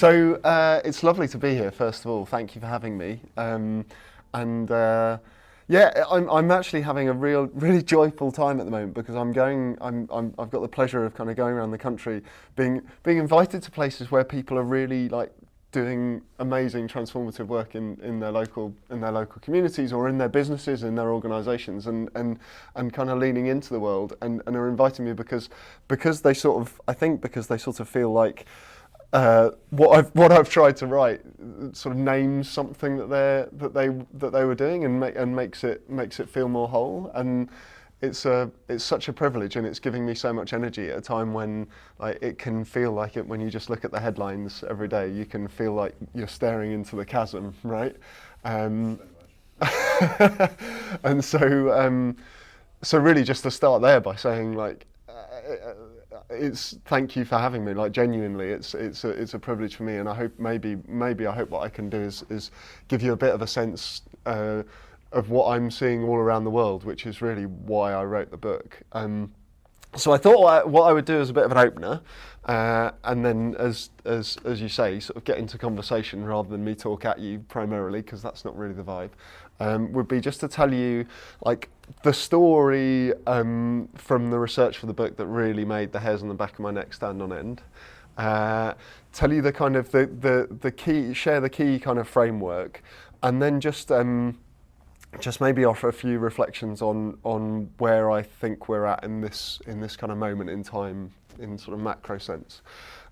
It's lovely to be here. First of all, thank you for having me. I'm actually having a really joyful time at the moment because I've got the pleasure of kind of going around the country, being invited to places where people are really like doing amazing transformative work in their local communities or in their businesses, in their organisations, and kind of leaning into the world and are inviting me because they sort of feel like what I've tried to write sort of names something that they were doing and makes it feel more whole. And it's such a privilege, and it's giving me so much energy at a time when like it can feel like it when you just look at the headlines every day. You can feel like you're staring into the chasm, right? And so really just to start there by saying like it's thank you for having me. Like genuinely, it's a privilege for me, and I hope maybe I hope what I can do is give you a bit of a sense of what I'm seeing all around the world, which is really why I wrote the book. So I thought what I would do as a bit of an opener, and then as you say, sort of get into conversation rather than me talk at you primarily, because that's not really the vibe, would be just to tell you like the story from the research for the book that really made the hairs on the back of my neck stand on end. Tell you the kind of the key, share the key kind of framework, and then just maybe offer a few reflections on where I think we're at in this kind of moment in time in sort of macro sense,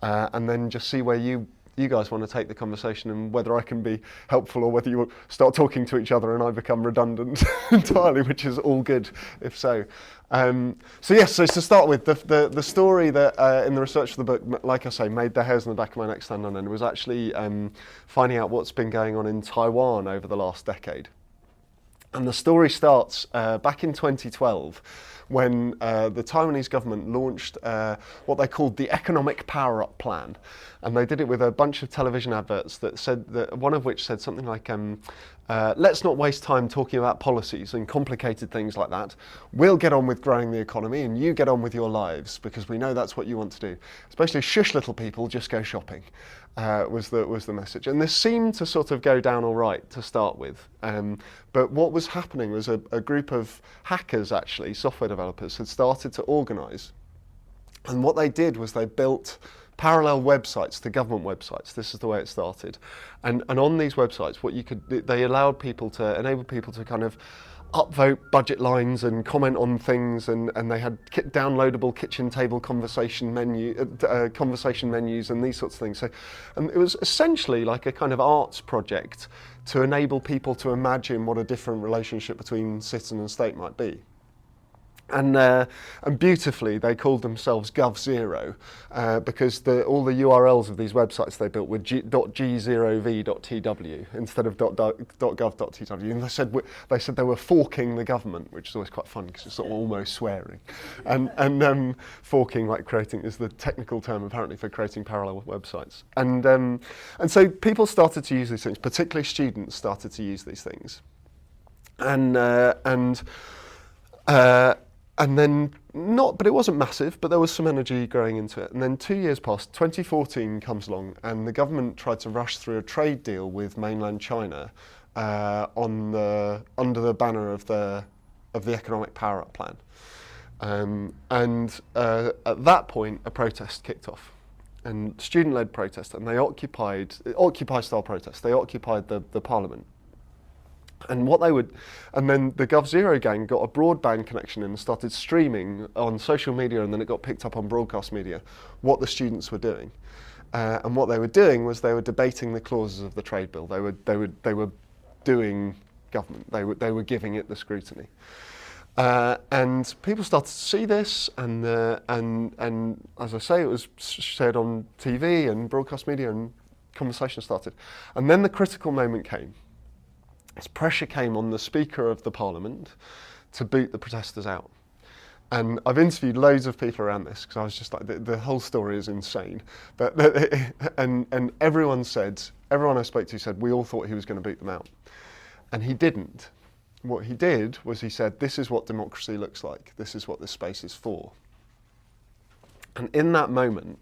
and then just see where you guys want to take the conversation and whether I can be helpful or whether you start talking to each other and I become redundant entirely, which is all good if so. So to start with, the story that in the research for the book, like I say, made the hairs on the back of my neck stand on end was actually finding out what's been going on in Taiwan over the last decade. And the story starts back in 2012 when the Taiwanese government launched what they called the Economic Power-Up Plan. And they did it with a bunch of television adverts that said that one of which said something like, let's not waste time talking about policies and complicated things like that. We'll get on with growing the economy and you get on with your lives because we know that's what you want to do. Especially shush little people, just go shopping. Was the message, and this seemed to sort of go down all right to start with. But what was happening was a group of hackers, actually software developers, had started to organise, and what they did was they built parallel websites to government websites. This is the way it started, and on these websites, they allowed people to enable people to kind of upvote budget lines and comment on things, and they had downloadable kitchen table conversation menus and these sorts of things. So, and it was essentially like a kind of arts project to enable people to imagine what a different relationship between citizen and state might be. And beautifully, they called themselves Gov0 because all the URLs of these websites they built were .g0v.tw instead of .gov.tw. And they said they were forking the government, which is always quite fun because it's sort of almost swearing. And forking, like creating, is the technical term apparently for creating parallel websites. And so people started to use these things, particularly students started to use these things. And then but it wasn't massive, but there was some energy growing into it. And then 2 years passed, 2014 comes along, and the government tried to rush through a trade deal with mainland China under the banner of the Economic Power-Up Plan. At that point, a protest kicked off, and student-led protest, and Occupy-style protest. They occupied the parliament. And then the Gov0 gang got a broadband connection and started streaming on social media, and then it got picked up on broadcast media what the students were doing. And what they were doing was they were debating the clauses of the trade bill. They were doing government. They were giving it the scrutiny. And people started to see this, and as I say, it was shared on TV and broadcast media, and conversation started. And then the critical moment came. This pressure came on the Speaker of the Parliament to boot the protesters out. And I've interviewed loads of people around this because I was just like, the whole story is insane. And everyone I spoke to said, we all thought he was going to boot them out. And he didn't. What he did was he said, this is what democracy looks like. This is what this space is for. And in that moment,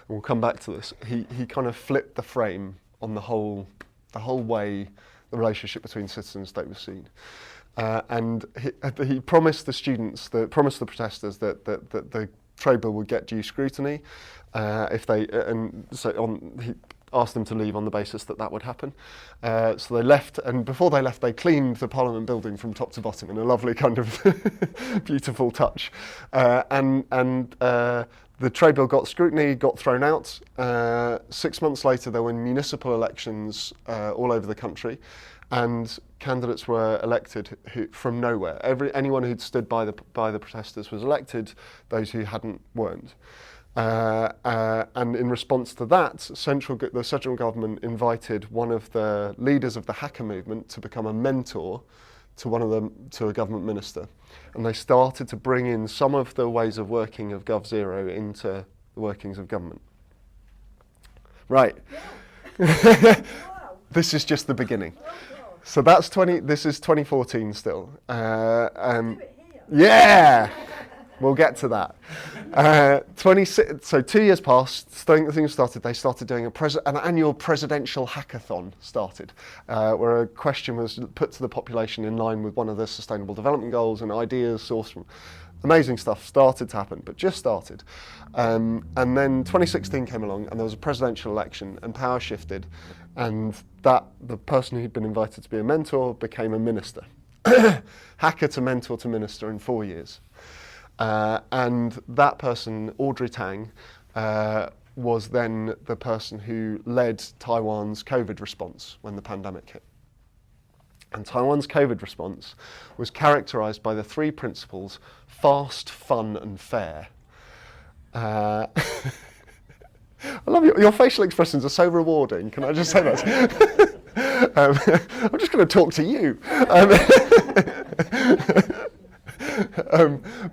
we'll come back to this, he kind of flipped the frame on the whole way the relationship between citizen and state was seen. And he promised the students, promised the protesters that the trade bill would get due scrutiny if they, he asked them to leave on the basis that would happen. So they left, and before they left, they cleaned the Parliament building from top to bottom in a lovely kind of beautiful touch. The trade bill got scrutiny, got thrown out. 6 months later, there were municipal elections all over the country, and candidates were elected from nowhere. Anyone who'd stood by the protesters was elected. Those who hadn't weren't. And in response to that, the central government invited one of the leaders of the hacker movement to become a mentor to a government minister. And they started to bring in some of the ways of working of GovZero into the workings of government. Right. Yeah. Wow. This is just the beginning. So that's this is 2014 still. Do it here. Yeah! We'll get to that. 2 years passed, things started. They started doing an annual presidential hackathon started, where a question was put to the population in line with one of the Sustainable Development Goals, and ideas sourced from amazing stuff started to happen, but just started. And then 2016 came along, and there was a presidential election, and power shifted, and the person who'd been invited to be a mentor became a minister. Hacker to mentor to minister in 4 years. And that person, Audrey Tang, was then the person who led Taiwan's COVID response when the pandemic hit. And Taiwan's COVID response was characterized by the 3 principles: fast, fun, and fair. I love your facial expressions are so rewarding. Can I just say that? I'm just going to talk to you.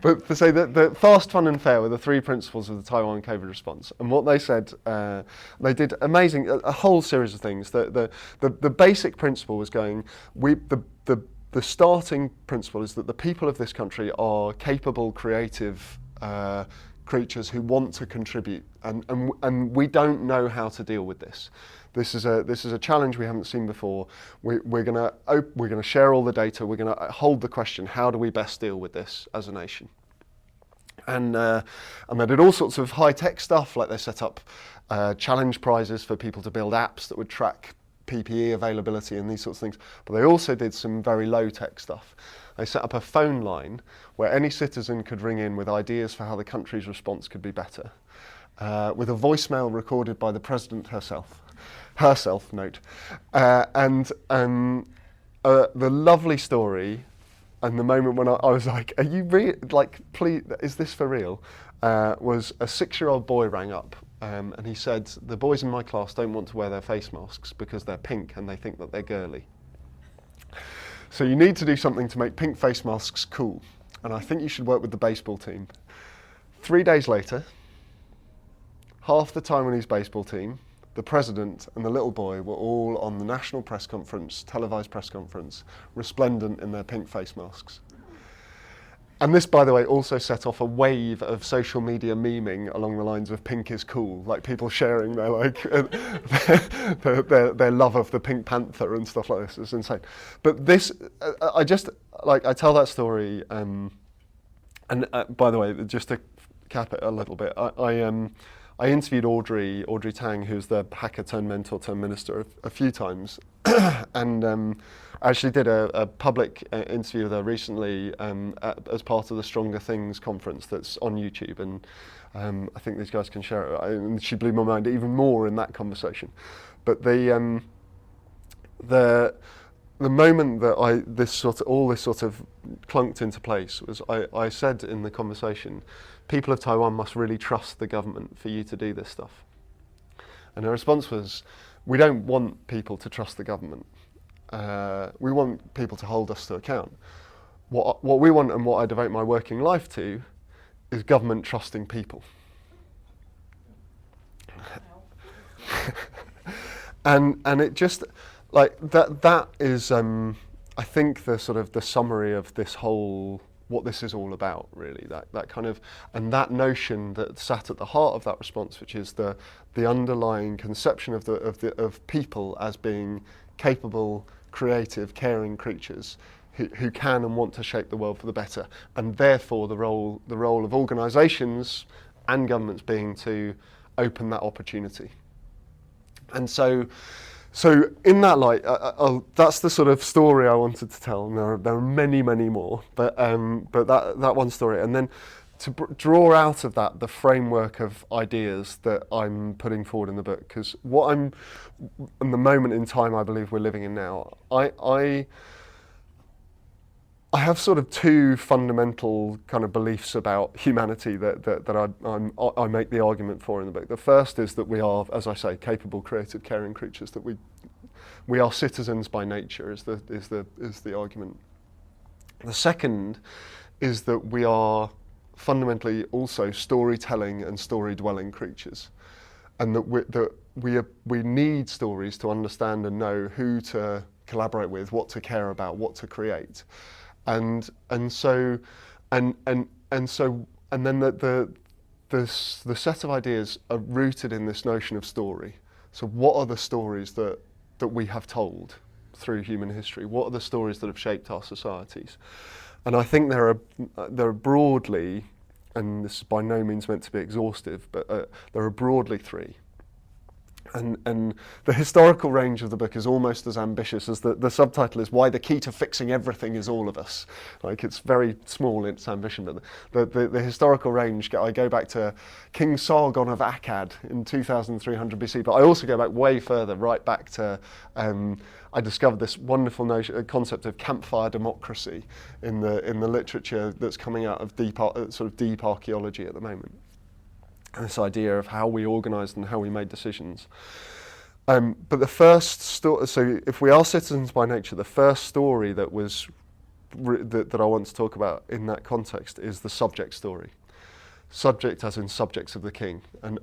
But to say that the fast, fun, and fair were the 3 principles of the Taiwan COVID response. And what they said, they did a whole series of things. The basic principle was the starting principle is that the people of this country are capable, creative creatures who want to contribute, and we don't know how to deal with this. This is a challenge we haven't seen before. We're going to share all the data. We're going to hold the question: how do we best deal with this as a nation? And they did all sorts of high-tech stuff, like they set up challenge prizes for people to build apps that would track PPE availability and these sorts of things. But they also did some very low-tech stuff. They set up a phone line where any citizen could ring in with ideas for how the country's response could be better, with a voicemail recorded by the president herself. Note. The lovely story, and the moment when I was like, "Are you please, is this for real?" Was a 6-year-old boy rang up, and he said, "The boys in my class don't want to wear their face masks because they're pink and they think that they're girly. So you need to do something to make pink face masks cool, and I think you should work with the baseball team." 3 days later, half the time on his baseball team, the president and the little boy were all on the national press conference, televised press conference, resplendent in their pink face masks. And this, by the way, also set off a wave of social media memeing along the lines of "pink is cool," like people sharing their their love of the Pink Panther and stuff like this. It's insane. But this, I tell that story, and by the way, just to cap it a little bit, I interviewed Audrey Tang, who's the hacker turned mentor turned minister, a few times, and I actually did a public interview with her recently as part of the Stronger Things conference that's on YouTube, and I think these guys can share it. And she blew my mind even more in that conversation. But the moment that all this sort of clunked into place was I said in the conversation, people of Taiwan must really trust the government for you to do this stuff. And her response was, we don't want people to trust the government. We want people to hold us to account. What we want, and what I devote my working life to, is government trusting people. and it just, like, that is, I think, the sort of the summary of this whole what this is all about, really. That kind of, and that notion that sat at the heart of that response, which is the underlying conception of people as being capable, creative, caring creatures who can and want to shape the world for the better, and therefore the role of organisations and governments being to open that opportunity. And so in that light, that's the sort of story I wanted to tell, and there are many, many more, but that one story, and then to draw out of that the framework of ideas that I'm putting forward in the book, because what I'm, in the moment in time I believe we're living in now, I have sort of two fundamental kind of beliefs about humanity that I make the argument for in the book. The first is that we are, as I say, capable, creative, caring creatures. That we are citizens by nature. Is the argument. The second is that we are fundamentally also storytelling and story-dwelling creatures, and that we need stories to understand and know who to collaborate with, what to care about, what to create. And then the set of ideas are rooted in this notion of story. So what are the stories that we have told through human history? What are the stories that have shaped our societies? And I think there are broadly, and this is by no means meant to be exhaustive, but there are broadly three. And the historical range of the book is almost as ambitious as the subtitle is Why the Key to Fixing Everything is All of Us. Like, it's very small in its ambition, but the historical range, I go back to King Sargon of Akkad in 2300 BC, but I also go back way further, right back to, I discovered this wonderful concept of campfire democracy in the literature that's coming out of deep archaeology at the moment. This idea of how we organised and how we made decisions. But the first story, so if we are citizens by nature, the first story that I want to talk about in that context is the subject story. Subject as in subjects of the king. And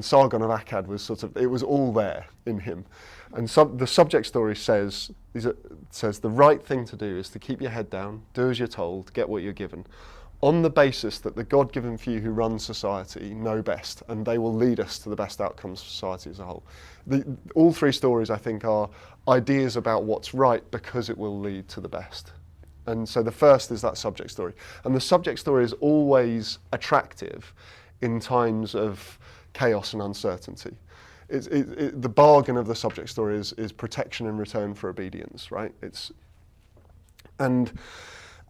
Sargon of Akkad was it was all there in him. And the subject story says the right thing to do is to keep your head down, do as you're told, get what you're given, on the basis that the God-given few who run society know best, and they will lead us to the best outcomes for society as a whole. All three stories, I think, are ideas about what's right because it will lead to the best. And so the first is that subject story. And the subject story is always attractive in times of chaos and uncertainty. The bargain of the subject story is protection in return for obedience, right?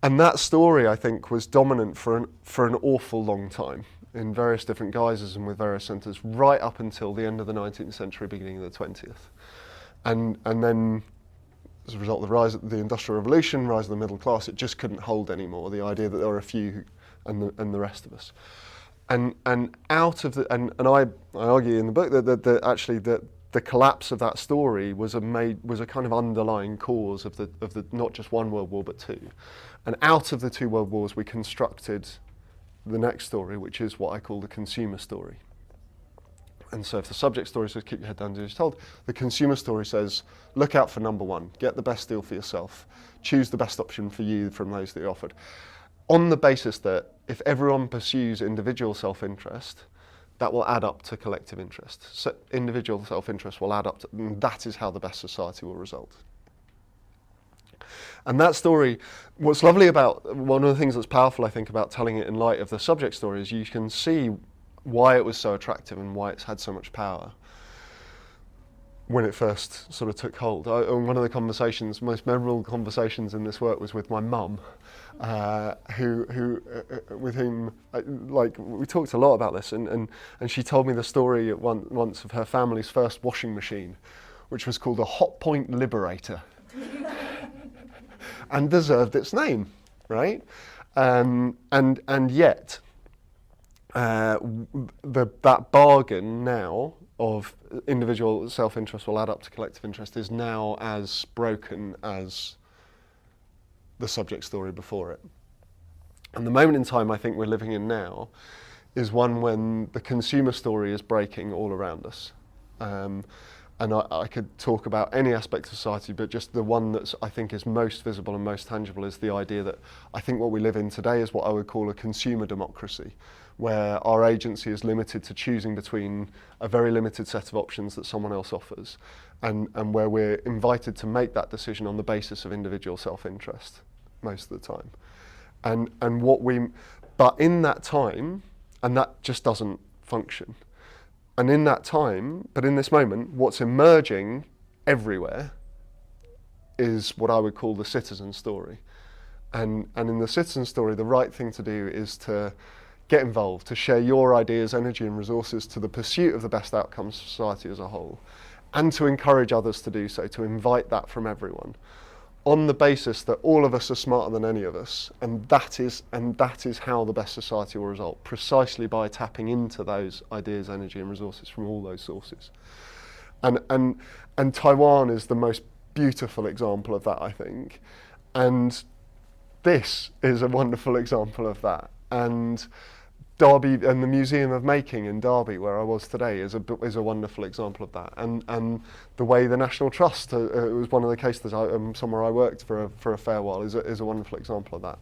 And that story, I think, was dominant for an awful long time in various different guises and with various centres, right up until the end of the 19th century, beginning of the 20th. And then, as a result of the rise of the Industrial Revolution, rise of the middle class, it just couldn't hold anymore, the idea that there were a few and the rest of us. And out of I argue in the book that actually the collapse of that story was a kind of underlying cause of the not just one World War but two. And out of the two World Wars we constructed the next story, which is what I call the consumer story. And so if the subject story says keep your head down, do as you're told, the consumer story says look out for number one, get the best deal for yourself, choose the best option for you from those that are offered, on the basis that if everyone pursues individual self-interest, that will add up to collective interest. So individual self-interest will add up to, and that is how the best society will result. And that story, what's lovely about, one of the things that's powerful, I think, about telling it in light of the subject story is you can see why it was so attractive and why it's had so much power when it first sort of took hold. One of the conversations, most memorable conversations in this work was with my mum, with whom, we talked a lot about this, and she told me the story once of her family's first washing machine, which was called a Hotpoint Liberator, and deserved its name, right? And yet, that bargain now of individual self-interest will add up to collective interest is now as broken as the subject story before it. And the moment in time I think we're living in now is one when the consumer story is breaking all around us. and I could talk about any aspect of society, but just the one that I think is most visible and most tangible is the idea that I think what we live in today is what I would call a consumer democracy, where our agency is limited to choosing between a very limited set of options that someone else offers, and where we're invited to make that decision on the basis of individual self-interest most of the time. But in that time, and that just doesn't function. And in that time, but in this moment, what's emerging everywhere is what I would call the citizen story. And in the citizen story, the right thing to do is to get involved, to share your ideas, energy and resources to the pursuit of the best outcomes for society as a whole, and to encourage others to do so, to invite that from everyone, on the basis that all of us are smarter than any of us, and that is how the best society will result, precisely by tapping into those ideas, energy and resources from all those sources. And Taiwan is the most beautiful example of that, I think, and this is a wonderful example of that. And Derby and the Museum of Making in Derby, where I was today, is a wonderful example of that. And the way the National Trust, it was one of the cases somewhere I worked for a fair while, is a wonderful example of that.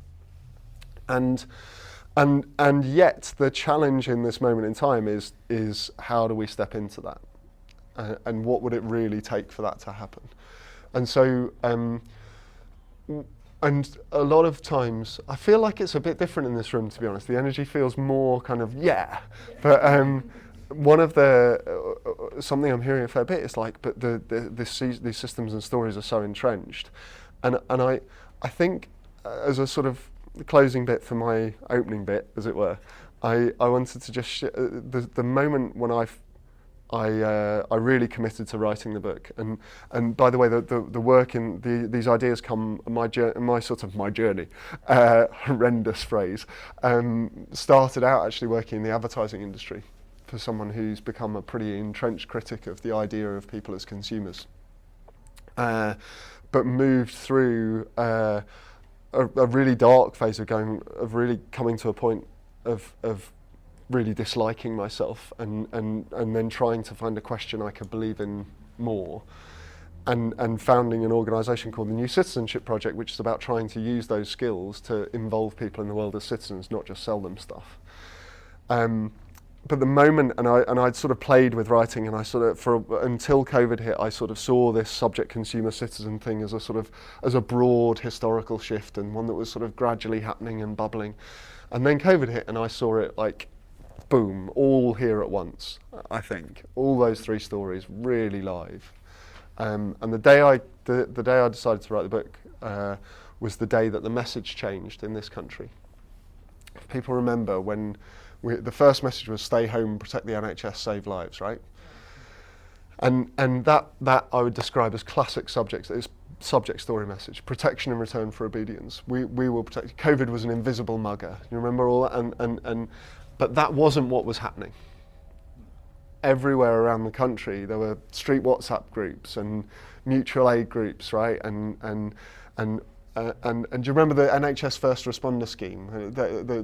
And yet the challenge in this moment in time is how do we step into that, and what would it really take for that to happen? And so. And a lot of times, I feel like it's a bit different in this room, to be honest. The energy feels more kind of, yeah. But one of something I'm hearing a fair bit is like, but these systems and stories are so entrenched. And I think as a sort of closing bit for my opening bit, as it were, I wanted to just the moment when I really committed to writing the book, and by the way, the work in these ideas come my journey, horrendous phrase, started out actually working in the advertising industry for someone who's become a pretty entrenched critic of the idea of people as consumers, but moved through a really dark phase of really coming to a point of really disliking myself and then trying to find a question I could believe in more, and founding an organisation called the Citizenship Project, which is about trying to use those skills to involve people in the world as citizens, not just sell them stuff. But the moment, and I'd sort of played with writing, and I sort of, until COVID hit, I sort of saw this subject consumer citizen thing as a broad historical shift, and one that was sort of gradually happening and bubbling. And then COVID hit, and I saw it like, boom, all here at once, I think. All those three stories really live. And the day I decided to write the book was the day that the message changed in this country. If people remember when the first message was stay home, protect the NHS, save lives, right? And that I would describe as classic subject story message, protection in return for obedience. We will protect. COVID was an invisible mugger. You remember all that? But that wasn't what was happening. Everywhere around the country, there were street WhatsApp groups and mutual aid groups, right? And do you remember the NHS First Responder Scheme?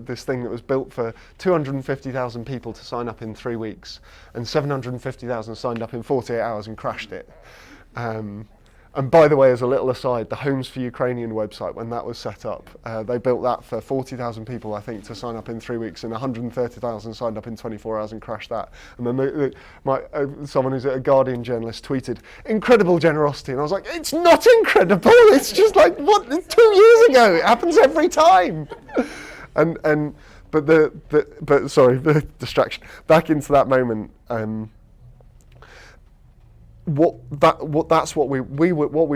This thing that was built for 250,000 people to sign up in 3 weeks, and 750,000 signed up in 48 hours and crashed it. And by the way, as a little aside, the Homes for Ukrainian website, when that was set up, they built that for 40,000 people, I think, to sign up in 3 weeks, and 130,000 signed up in 24 hours and crashed that. And then someone who's a Guardian journalist tweeted, incredible generosity. And I was like, it's not incredible. It's just like, what, 2 years ago? It happens every time. But sorry, the distraction. Back into that moment. That's what we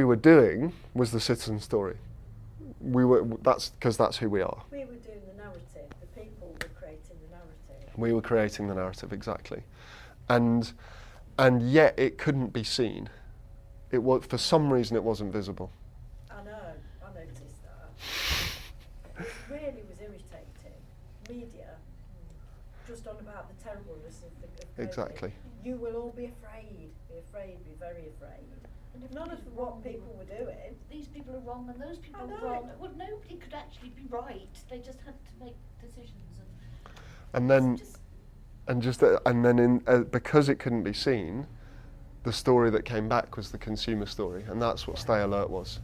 were doing was the citizen story. That's because that's who we are. We were doing the narrative. The people were creating the narrative. We were creating the narrative, exactly, and yet it couldn't be seen. It was, for some reason, it wasn't visible. I know. I noticed that. It really was irritating. Media, just on about the terribleness of the Exactly. You will all be afraid. Be very afraid. And none of what people were doing. These people are wrong and those people are wrong. Well, nobody could actually be right. They just had to make decisions. Because it couldn't be seen, the story that came back was the consumer story, and that's what Stay Alert was.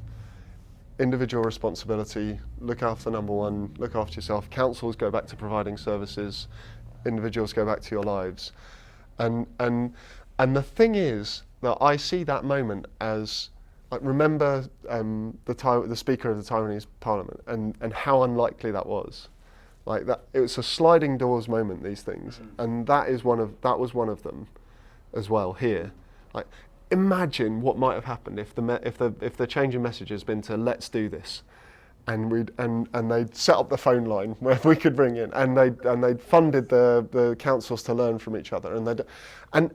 Individual responsibility, look after number one, look after yourself. Councils go back to providing services, individuals go back to your lives. And the thing is that I see that moment as, like, remember the Speaker of the Taiwanese Parliament and how unlikely that was. Like that, it was a sliding doors moment, these things, and that was one of them as well here. Like, imagine what might have happened if the change in message has been to let's do this, and they'd set up the phone line where we could ring in, and they'd funded the councils to learn from each other, and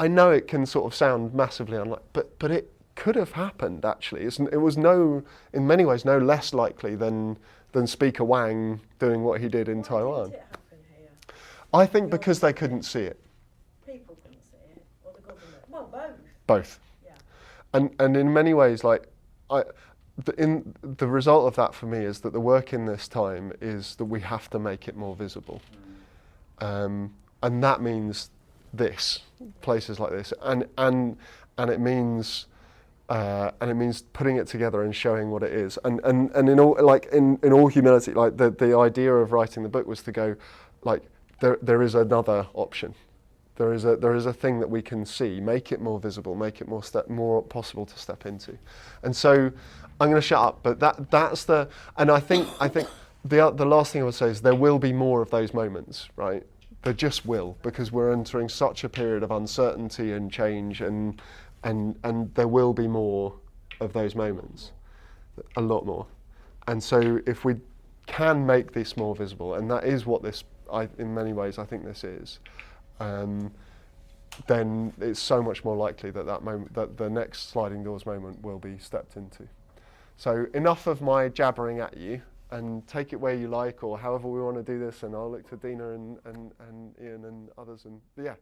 I know it can sort of sound massively unlikely, but it could have happened actually. It was in many ways no less likely than Speaker Wang doing what he did in Taiwan. Why did it happen here? I think because they couldn't see it. People couldn't see it, or the government. Well, both. Both. Yeah. And in many ways, like, the result of that for me is that the work in this time is that we have to make it more visible, and that means places like this, and it means putting it together and showing what it is, and in all humility, like the idea of writing the book was to go, like, there is another option. There is a thing that we can see, make it more visible, make it more possible to step into. And so I'm going to shut up, but I think the last thing I would say is there will be more of those moments, right? There just will, because we're entering such a period of uncertainty and change, and there will be more of those moments, a lot more. And so if we can make this more visible, and that is what in many ways I think this is, then it's so much more likely that the next sliding doors moment will be stepped into. So enough of my jabbering at you, and take it where you like, or however we want to do this, and I'll look to Dina and Ian and others, and yeah.